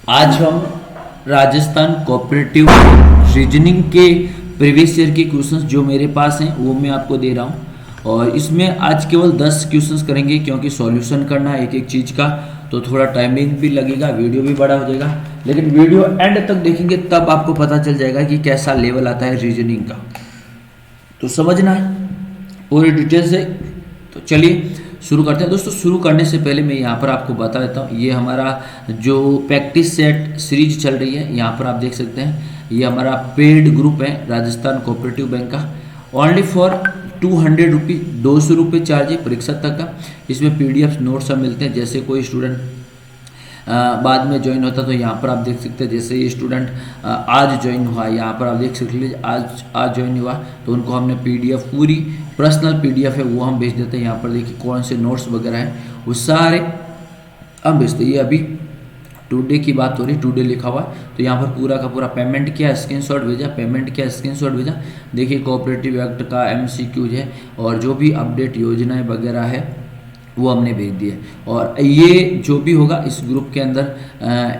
आज हम Rajasthan cooperative reasoning के प्रीवियस ईयर के क्वेश्चंस जो मेरे पास हैं वो मैं आपको दे रहा हूँ। और इसमें आज केवल 10 क्वेश्चंस करेंगे क्योंकि सॉल्यूशन करना है एक एक चीज़ का, तो थोड़ा टाइमिंग भी लगेगा, वीडियो भी बड़ा हो जाएगा। लेकिन वीडियो एंड तक देखेंगे तब आपको पता चल जाएगा कि कैसा लेवल आता है रीजनिंग का, तो समझना है पूरी डिटेल से। तो चलिए शुरू करते हैं दोस्तों। शुरू करने से पहले मैं यहाँ पर आपको बता देता हूँ, ये हमारा जो प्रैक्टिस सेट सीरीज चल रही है, यहाँ पर आप देख सकते हैं ये हमारा पेड ग्रुप है राजस्थान कोऑपरेटिव बैंक का। ओनली फॉर 200 रुपीज़, 200 रुपये चार्ज है परीक्षा तक का। इसमें PDF नोट्स सब मिलते हैं। जैसे कोई स्टूडेंट बाद में ज्वाइन होता तो यहाँ पर आप देख सकते हैं, जैसे ये स्टूडेंट आज ज्वाइन हुआ, यहाँ पर आप देख सकते हैं आज ज्वाइन हुआ तो उनको हमने PDF पूरी पर्सनल PDF है वो हम भेज देते हैं। यहाँ पर देखिए कौन से नोट्स वगैरह हैं वो सारे हम भेजते हैं। ये अभी टुडे की बात हो रही, टुडे लिखा हुआ है तो यहाँ पर पूरा का पूरा पेमेंट किया, स्क्रीनशॉट भेजा, पेमेंट किया, स्क्रीनशॉट भेजा। देखिए कोऑपरेटिव एक्ट का MCQ है और जो भी अपडेट योजनाएं वगैरह है वो हमने भेज दिए। और ये जो भी होगा इस ग्रुप के अंदर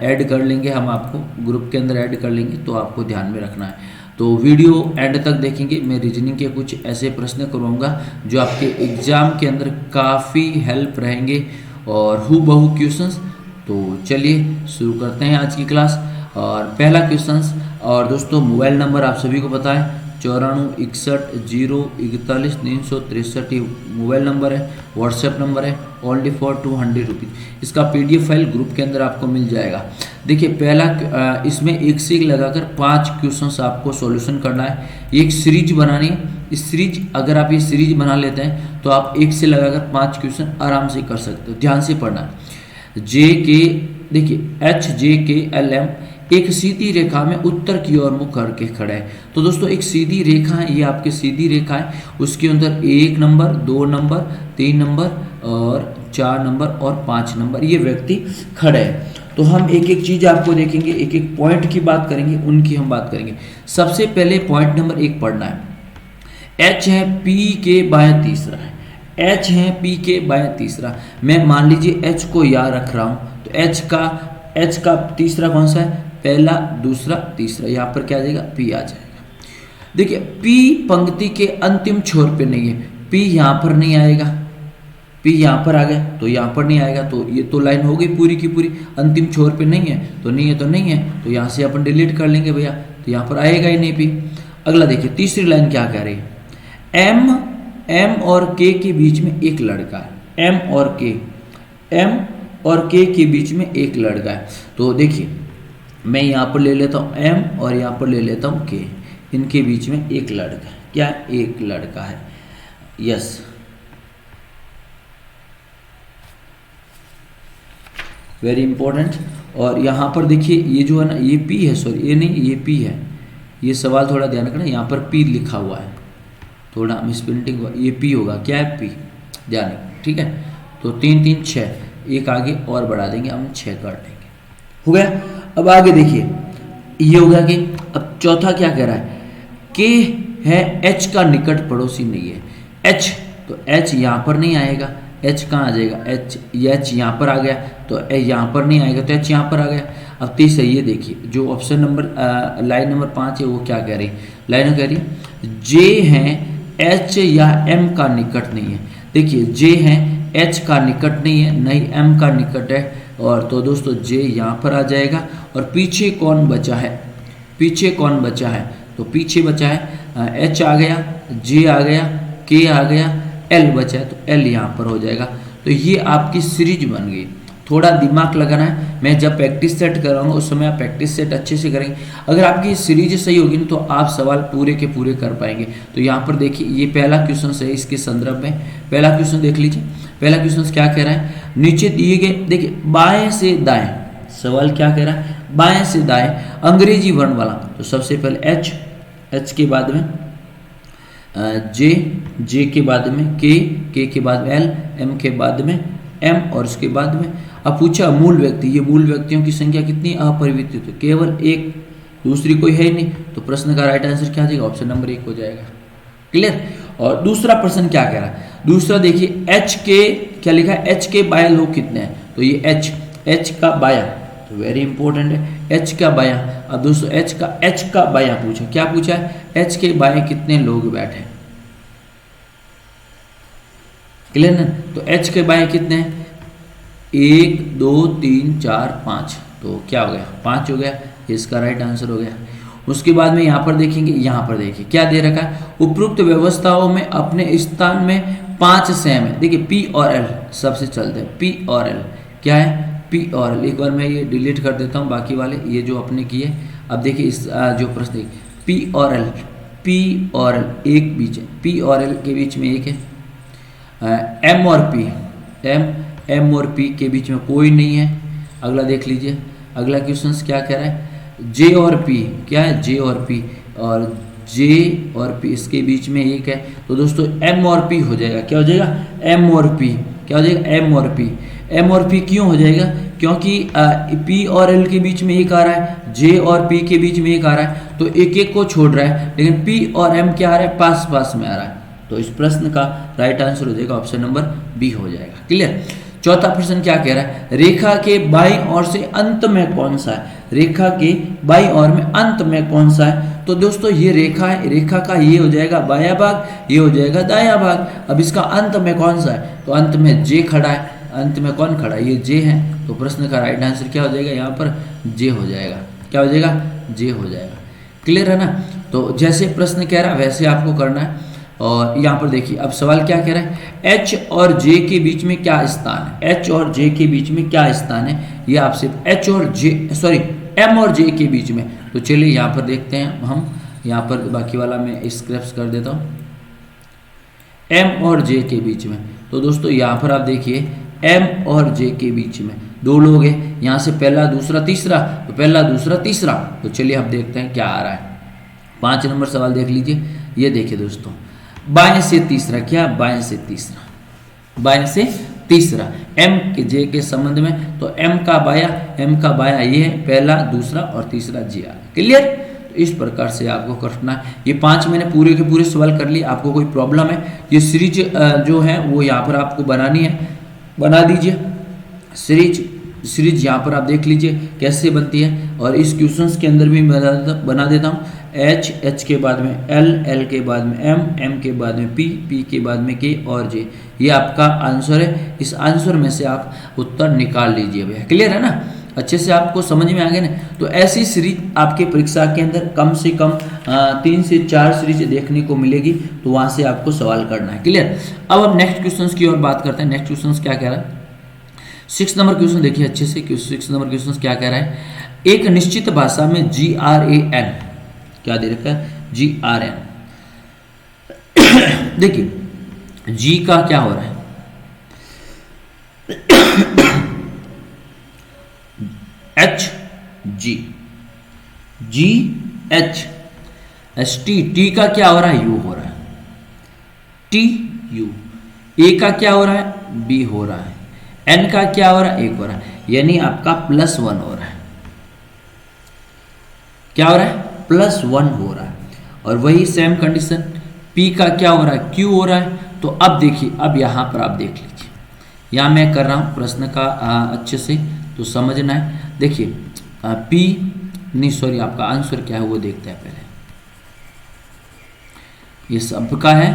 ऐड कर लेंगे, हम आपको ग्रुप के अंदर ऐड कर लेंगे, तो आपको ध्यान में रखना है। तो वीडियो एंड तक देखेंगे। मैं रीजनिंग के कुछ ऐसे प्रश्न करवाऊंगा जो आपके एग्जाम के अंदर काफ़ी हेल्प रहेंगे और हूबहू क्वेश्चंस। तो चलिए शुरू करते हैं आज की क्लास। और पहला क्वेश्चंस, और दोस्तों मोबाइल नंबर आप सभी को पता है 94 61 0 41 363 मोबाइल नंबर है, व्हाट्सएप नंबर है। Only for 200 rupees. इसका PDF फाइल ग्रुप के अंदर आपको मिल जाएगा। देखिए पहला इसमें एक से एक लगाकर 5 क्वेश्चंस आपको सॉल्यूशन करना है। एक सीरीज बनानी है। इस सीरीज अगर आप ये सीरीज बना लेते हैं तो आप एक से लगाकर 5 क्वेश्चन आराम से कर सकते हो। ध्यान से पढ़ना है। देखिए HJKLM एक सीधी रेखा में उत्तर की ओर मुख करके खड़ा है। तो दोस्तों एक सीधी रेखा है, ये आपकी सीधी रेखा है, उसके अंदर 1 नंबर, 2 नंबर, 3 नंबर और 4 नंबर और 5 नंबर ये व्यक्ति खड़े हैं। तो हम एक एक चीज आपको देखेंगे, एक एक पॉइंट की बात करेंगे, उनकी हम बात करेंगे। सबसे पहले पॉइंट नंबर 1 पढ़ना है। H है P के बाएं तीसरा है, H है P के बाएं तीसरा। मैं मान लीजिए H को यहाँ रख रहा हूँ तो H का तीसरा कौन सा है? पहला, दूसरा, तीसरा। यहाँ पर क्या आ जाएगा? P आ जाएगा। देखिए P पंक्ति के अंतिम छोर पे नहीं है, P यहाँ पर नहीं आएगा, P यहाँ पर आ गया तो यहाँ पर नहीं आएगा। तो ये तो लाइन हो गई पूरी की पूरी, अंतिम छोर पे नहीं है तो नहीं है तो नहीं है, तो यहाँ से अपन डिलीट कर लेंगे भैया, तो यहाँ पर आएगा ही नहीं P। अगला देखिए तीसरी लाइन क्या कह रही है? M और K के बीच में एक लड़का है। M और K के बीच में एक लड़का है। तो देखिए मैं यहाँ पर ले लेता हूँ M और यहाँ पर ले लेता हूँ K, इनके बीच में एक लड़का है। क्या? एक लड़का है। Yes, very important. और यहाँ पर देखिए ये जो है ना ये P है, सॉरी ये नहीं ये P है। ये सवाल थोड़ा ध्यान रखना, यहाँ पर P लिखा हुआ है, थोड़ा मिसप्रिंटिंग हुआ, ये P होगा। क्या है? P, ध्यान रखना, ठीक है। तो 3 3 6, एक आगे और बढ़ा देंगे हम, 6 कर देंगे, हो गया। अब आगे देखिए ये हो गया कि अब चौथा क्या कह रहा है? K है H का निकट पड़ोसी नहीं है। H तो H यहाँ पर नहीं आएगा, H कहाँ आ जाएगा? H यहाँ पर आ गया तो यहाँ पर नहीं आएगा तो H यहाँ पर आ गया। अब तीसरा ये देखिए जो ऑप्शन नंबर लाइन नंबर 5 है वो क्या कह रही है? लाइन कह रही है J है H या M का निकट नहीं है। देखिए J है H का निकट नहीं है, नहीं M का निकट है, और तो दोस्तों J यहाँ पर आ जाएगा। और पीछे कौन बचा है? पीछे कौन बचा है? तो पीछे बचा है H आ गया, J आ गया, K आ गया, L बचा है तो L यहाँ पर हो जाएगा। तो ये आपकी सीरीज बन गई। थोड़ा दिमाग लगाना है। मैं जब प्रैक्टिस सेट कराऊंगा उस समय आप प्रैक्टिस सेट अच्छे से करेंगे। अगर आपकी सीरीज सही होगी ना तो आप सवाल पूरे के पूरे कर पाएंगे। तो यहाँ पर देखिए ये पहला क्वेश्चन है इसके संदर्भ में। पहला क्वेश्चन देख लीजिए। पहला क्वेश्चन क्या कह रहा है? नीचे दिए गए, देखिए बाएं से दाएं, सवाल क्या कह रहा है? बाएं से दाएं अंग्रेजी वर्ण वाला। तो सबसे पहले H के बाद में J के बाद में K के बाद में L, M के बाद में M और उसके बाद में अब पूछा मूल व्यक्ति। ये मूल व्यक्तियों की संख्या कितनी? अपरिवर्तित, तो केवल एक, दूसरी कोई है ही नहीं। तो प्रश्न का राइट आंसर क्या आ जाएगा? ऑप्शन नंबर 1 हो जाएगा। क्लियर। और दूसरा प्रश्न क्या कह रहा है? दूसरा देखिए H के क्या लिखा है? H के बाह्य लोग कितने हैं? तो ये H का बाह्य तो वेरी इंपॉर्टेंट है। एच का बायां, अब दोस्तों एच का बायां पूछा, क्या पूछा है, एच के बाएं कितने लोग बैठे, क्लियर ना। तो एच के बाएं कितने हैं, 1 2 3 4 5, तो क्या हो गया 5 हो गया, इसका राइट आंसर हो गया। उसके बाद में यहाँ पर देखेंगे, यहाँ पर देखिए क्या दे रखा है, उपरोक्त व्यवस्थाओं में अपने स्थान में 5 सेम है। देखिए पी और एल सबसे चलते हैं, पी और एल क्या है, पी और एल। एक बार मैं ये डिलीट कर देता हूँ बाकी वाले ये जो अपने किए। अब देखिए इस जो प्रश्न देखिए पी और एल, पी और एल एक बीच है, पी और एल के बीच में एक है, एम और पी, एम और पी के बीच में कोई नहीं है। अगला देख लीजिए, अगला क्वेश्चन क्या कह रहा है, जे और पी क्या है, जे और पी, और जे और पी इसके बीच में एक है। तो दोस्तों एम और पी हो जाएगा, क्या हो जाएगा, एम और पी, क्या हो जाएगा, एम और पी। एम और पी क्यों हो जाएगा, क्योंकि पी और एल के बीच में एक आ रहा है, जे और पी के बीच में एक आ रहा है, तो एक एक को छोड़ रहा है, लेकिन पी और एम क्या आ रहा है, पास पास में आ रहा है। तो इस प्रश्न का राइट आंसर हो जाएगा ऑप्शन नंबर बी हो जाएगा, क्लियर। चौथा प्रश्न क्या कह रहा है, रेखा के बाईं ओर से अंत में कौन सा है, रेखा के बाईं ओर में अंत में कौन सा है। तो दोस्तों ये रेखा है, रेखा का ये हो जाएगा बायां भाग, ये हो जाएगा दायां भाग। अब इसका अंत में कौन सा है, तो अंत में जे खड़ा है, अंत में कौन खड़ा है, ये जे है। तो प्रश्न का राइट आंसर क्या हो जाएगा, यहाँ पर जे हो जाएगा, क्या हो जाएगा, जे हो जाएगा, क्लियर है ना। तो जैसे प्रश्न कह रहा है वैसे आपको करना है। और यहाँ पर देखिए अब सवाल क्या कह रहा है, एच और जे के बीच में क्या स्थान है, एच और जे के बीच में क्या स्थान है, ये आपसे एच और जे सॉरी एम और जे के बीच में। तो चलिए यहाँ पर देखते हैं हम, यहाँ पर बाकी वाला मैं स्क्रैप्स कर देता हूँ, एम और जे के बीच में। तो दोस्तों यहाँ पर आप देखिए एम और जे के बीच में दो लोग हैं, यहाँ से पहला दूसरा तीसरा, तो पहला दूसरा तीसरा। तो चलिए अब देखते हैं क्या आ रहा है। 5 नंबर सवाल देख लीजिए, ये देखिए दोस्तों, बाएं से तीसरा, क्या बाएं से तीसरा, बाएं से तीसरा एम के जे के संबंध में। तो एम का बाया ये है, पहला दूसरा और तीसरा जे आ, क्लियर। तो इस प्रकार से आपको करना है। ये 5 मैंने पूरे के पूरे सवाल कर लिए। आपको कोई प्रॉब्लम है, ये सीरीज जो है वो यहाँ पर आपको बनानी है, बना दीजिए सीरीज यहाँ पर आप देख लीजिए कैसे बनती है। और इस क्वेश्चंस के अंदर भी बना देता हूँ, एच के बाद में एल के बाद में एम के बाद में पी के बाद में के और जे, ये आपका आंसर है। इस आंसर में से आप उत्तर निकाल लीजिए भैया, क्लियर है ना, अच्छे से आपको समझ में आ गया ना। तो ऐसी सीरीज आपके परीक्षा के अंदर कम से कम 3 से 4 सीरीज देखने को मिलेगी, तो वहाँ से आपको सवाल करना है, क्लियर। अब हम नेक्स्ट क्वेश्चन की ओर बात करते हैं। नेक्स्ट क्वेश्चन क्या कह रहा है, 6 नंबर क्वेश्चन देखिए अच्छे से। 6 नंबर क्वेश्चन क्या कह रहा है, एक निश्चित भाषा में GRAN क्या दे रखा है, GRN। देखिए जी का क्या हो रहा है, H G H S T का क्या हो रहा है, यू हो रहा है, टी यू। ए का क्या हो रहा है, बी हो रहा है। एन का क्या हो रहा है, 1 हो रहा है, यानी आपका +1 हो रहा है। क्या हो रहा है, +1 हो रहा है। और वही सेम कंडीशन पी का क्या हो रहा है, क्यू हो रहा है। तो अब देखिए, अब यहाँ पर आप देख लीजिए, यहाँ मैं कर रहा हूँ प्रश्न का अच्छे से तो समझना है। देखिए पी नहीं सॉरी आपका आंसर क्या है वो देखते हैं पहले। ये सबका है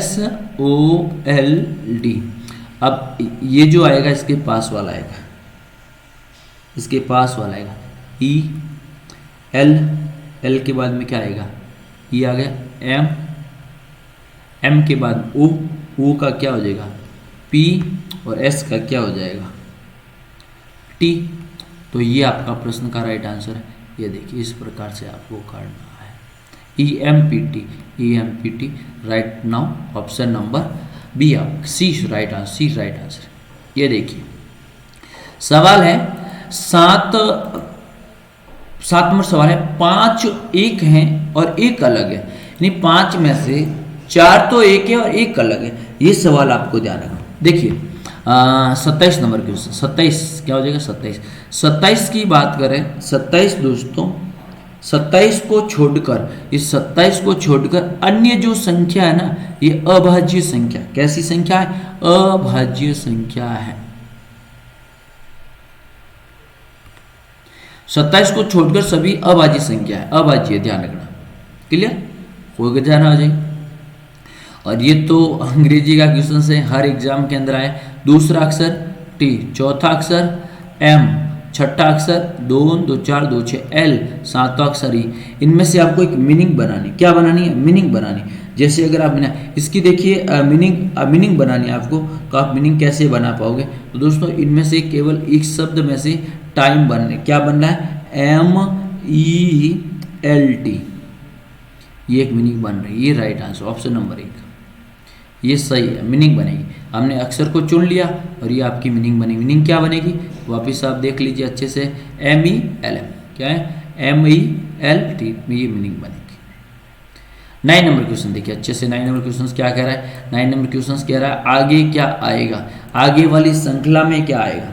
SOLD। अब ये जो आएगा इसके पास वाला आएगा, इसके पास वाला आएगा एल के बाद में क्या आएगा, ये आ गया एम के बाद ओ का क्या हो जाएगा, पी, और एस का क्या हो जाएगा, टी। तो ये आपका प्रश्न का राइट आंसर है। ये देखिए इस प्रकार से आपको करना है, EMPT right now option number B, see right answer. ये देखिए सवाल है 7 नंबर सवाल है, 5 एक हैं और 1 अलग है, यानी 5 में से 4 तो एक है और 1 अलग है। ये सवाल आपको ध्यान रखना। देखिए 27 नंबर क्वेश्चन, 27 क्या हो जाएगा, 27 की बात करें, 27 दोस्तों 27 को छोड़कर, इस 27 को छोड़कर अन्य जो संख्या है ना, ये अभाज्य संख्या, कैसी संख्या है, अभाज्य संख्या है, 27 को छोड़कर सभी अभाज्य संख्या है, अभाज्य है, ध्यान रखना। क्लियर, कोई ध्यान आ जाए। और ये तो अंग्रेजी का क्वेश्चन है, हर एग्जाम के अंदर आए। दूसरा अक्षर टी, चौथा अक्षर एम, छठा अक्षर 2 2 4 2 6 एल, सातवां अक्षर ई। इनमें से आपको एक मीनिंग बनानी, क्या बनानी है, मीनिंग बनानी। जैसे अगर आप इसकी देखिए मीनिंग बनानी है आपको, तो आप मीनिंग कैसे बना पाओगे। तो दोस्तों इनमें से केवल एक शब्द में से टाइम बनने, क्या बनना है, MEELT, ये एक मीनिंग बन रही है। ये राइट आंसर, ऑप्शन नंबर 1, ये सही है, मीनिंग बनेगी। हमने अक्षर को चुन लिया और ये आपकी मीनिंग बनेगी। मीनिंग क्या बनेगी, वापस आप देख लीजिए अच्छे से, MELM, क्या है, MELT, ये मीनिंग बनेगी। 9 नंबर क्वेश्चन देखिए अच्छे से। 9 नंबर क्वेश्चन क्या कह रहा है, 9 नंबर क्वेश्चन कह रहा है आगे क्या आएगा, आगे वाली श्रृंखला में क्या आएगा।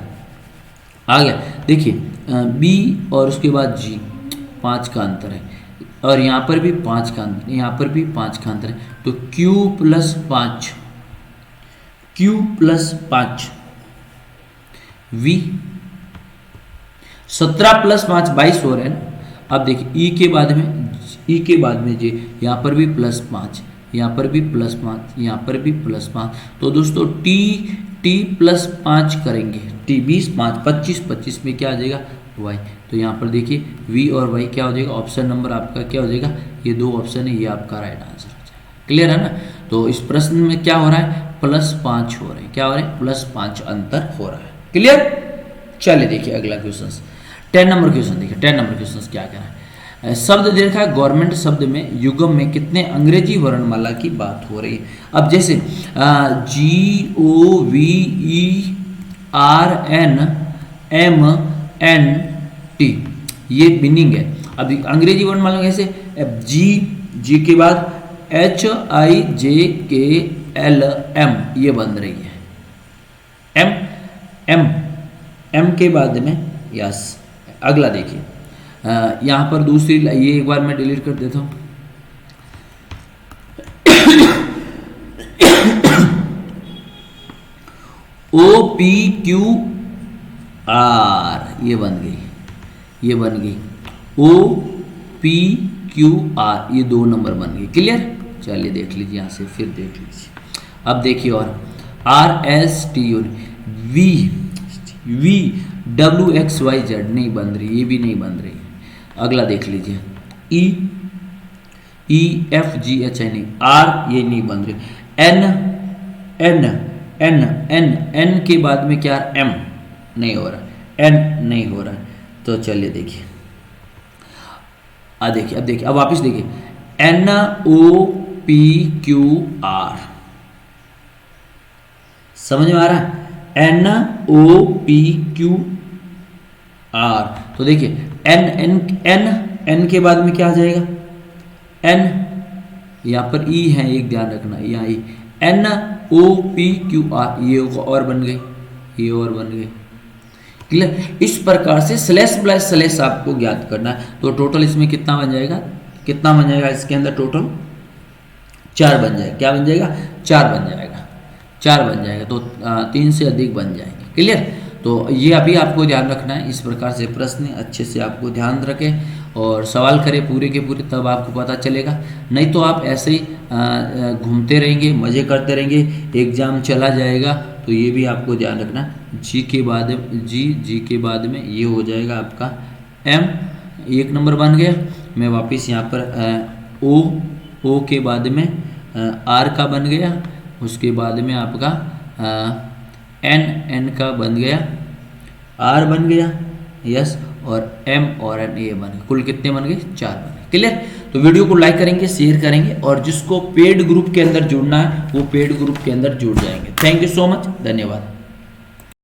आ गया, देखिए B और उसके बाद G, 5 का अंतर है, और यहाँ पर भी 5 का अंतर, यहाँ पर भी 5 का अंतर है। तो Q + 5, Q + 5 V, 17 + 5 22 हो रहा है ना। अब देखिए E के बाद में J, यहाँ पर भी +5, यहाँ पर भी +5, यहाँ पर भी +5। तो दोस्तों T + 5 करेंगे, T 20 5 25, 25 में क्या आ जाएगा, Y। तो यहाँ पर देखिए V और Y क्या हो जाएगा, ऑप्शन नंबर आपका क्या हो जाएगा, ये 2 ऑप्शन है, ये आपका राइट आंसर हो जाएगा। क्लियर है ना। तो इस प्रश्न में क्या हो रहा है, +5 हो रहे हैं, क्या हो रहा है, +5 अंतर हो रहा है। क्लियर, चलिए देखिए अगला क्वेश्चन, 10 नंबर क्वेश्चन देखिए। 10 नंबर क्वेश्चन क्या कह रहा है, शब्द दे रखा है गवर्नमेंट शब्द में युग्म में कितने अंग्रेजी वर्णमाला की बात हो रही है। अब जैसे GOVERNMENT, ये मीनिंग है। अब अंग्रेजी वर्णमाला कैसे, जी के बाद HIJKLM, ये बन रही है, M के बाद में यस। अगला देखिए, यहाँ पर दूसरी, ये एक बार मैं डिलीट कर देता हूँ। OPQR, ये बन गई, ये बन गई OPQR, ये 2 नंबर बन गई। क्लियर, चलिए देख लीजिए यहाँ से, फिर देख लीजिए। अब देखिए और RSTU, VWXYZ नहीं बन रही, ये भी नहीं बन रही। अगला देख लीजिए, EFGHI नहीं, R ये नहीं बन रही, N के बाद में क्या, M नहीं हो रहा, N नहीं हो रहा। तो चलिए देखिए, अब देखिए, अब वापस देखिए, NOPQR, समझ में आ रहा है, NOPQR। तो देखिए N के बाद में क्या आ जाएगा, N, यहाँ पर E है, एक ध्यान रखना, यहाँ E, NOPQR, ये और बन गई, ये और बन गई। क्लियर, इस प्रकार से // आपको ज्ञात करना है। तो टोटल इसमें कितना बन जाएगा, इसके अंदर टोटल 4 बन जाएगा। क्या बन जाएगा, 4 बन जाएगा। तो 3 से अधिक बन जाएंगे। क्लियर, तो ये अभी आपको ध्यान रखना है। इस प्रकार से प्रश्न अच्छे से आपको ध्यान रखें और सवाल करें पूरे के पूरे, तब आपको पता चलेगा। नहीं तो आप ऐसे ही घूमते रहेंगे, मज़े करते रहेंगे, एग्ज़ाम चला जाएगा। तो ये भी आपको ध्यान रखना। जी के बाद में ये हो जाएगा आपका M, 1 नंबर बन गया। मैं वापस यहाँ पर O के बाद में R का बन गया, उसके बाद में आपका N का बन गया, R बन गया, यस, और M और N ये बन गए। कुल कितने बन गए, 4 बन गए। क्लियर, तो वीडियो को लाइक करेंगे, शेयर करेंगे, और जिसको पेड ग्रुप के अंदर जुड़ना है वो पेड ग्रुप के अंदर जुड़ जाएंगे। थैंक यू सो मच, धन्यवाद।